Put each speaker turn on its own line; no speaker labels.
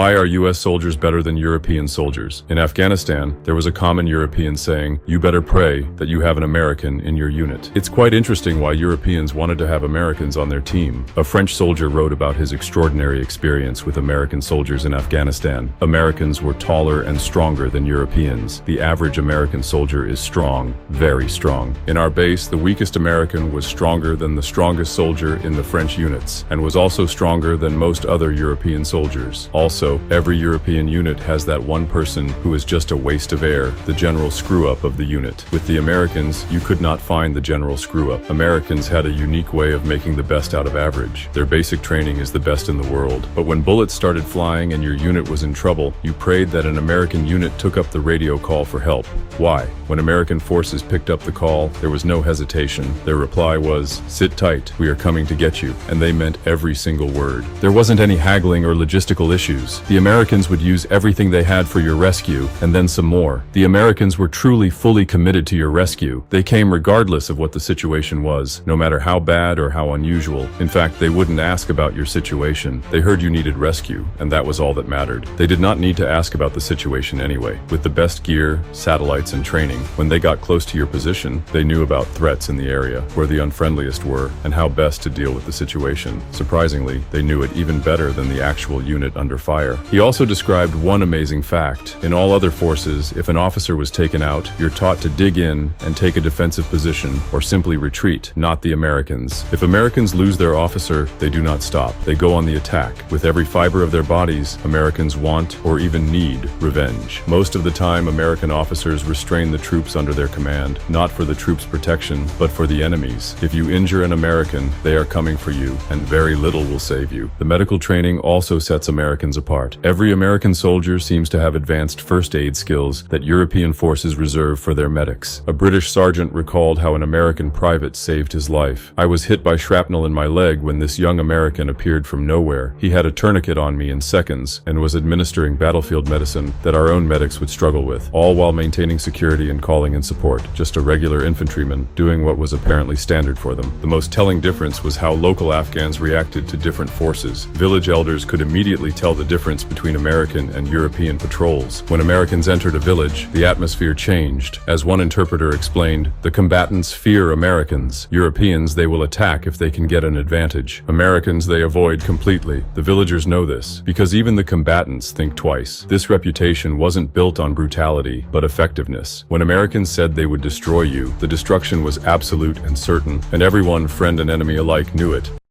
Why are US soldiers better than European soldiers? In Afghanistan, there was a common European saying, "You better pray that you have an American in your unit." It's quite interesting why Europeans wanted to have Americans on their team. A French soldier wrote about his extraordinary experience with American soldiers in Afghanistan. Americans were taller and stronger than Europeans. The average American soldier is strong, very strong. In our base, the weakest American was stronger than the strongest soldier in the French units, and was also stronger than most other European soldiers. Also, every European unit has that one person who is just a waste of air, the general screw-up of the unit. With the Americans, you could not find the general screw-up. Americans had a unique way of making the best out of average. Their basic training is the best in the world. But when bullets started flying and your unit was in trouble, you prayed that an American unit took up the radio call for help. Why? When American forces picked up the call, there was no hesitation. Their reply was, "Sit tight, we are coming to get you." And they meant every single word. There wasn't any haggling or logistical issues. The Americans would use everything they had for your rescue, and then some more. The Americans were truly fully committed to your rescue. They came regardless of what the situation was, no matter how bad or how unusual. In fact, they wouldn't ask about your situation. They heard you needed rescue, and that was all that mattered. They did not need to ask about the situation anyway. With the best gear, satellites, and training, when they got close to your position, they knew about threats in the area, where the unfriendliest were, and how best to deal with the situation. Surprisingly, they knew it even better than the actual unit under fire. He also described one amazing fact. In all other forces, if an officer was taken out, you're taught to dig in and take a defensive position, or simply retreat, not the Americans. If Americans lose their officer, they do not stop. They go on the attack. With every fiber of their bodies, Americans want, or even need, revenge. Most of the time, American officers restrain the troops under their command, not for the troops' protection, but for the enemy's. If you injure an American, they are coming for you, and very little will save you. The medical training also sets Americans apart. Every American soldier seems to have advanced first aid skills that European forces reserve for their medics. A British sergeant recalled how an American private saved his life. "I was hit by shrapnel in my leg when this young American appeared from nowhere. He had a tourniquet on me in seconds and was administering battlefield medicine that our own medics would struggle with, all while maintaining security and calling in support. Just a regular infantryman doing what was apparently standard for them." The most telling difference was how local Afghans reacted to different forces. Village elders could immediately tell the difference between American and European patrols. When Americans entered a village, the atmosphere changed. As one interpreter explained, the combatants fear Americans. Europeans they will attack if they can get an advantage. Americans they avoid completely. The villagers know this, because even the combatants think twice. This reputation wasn't built on brutality, but effectiveness. When Americans said they would destroy you, the destruction was absolute and certain, and everyone, friend and enemy alike, knew it.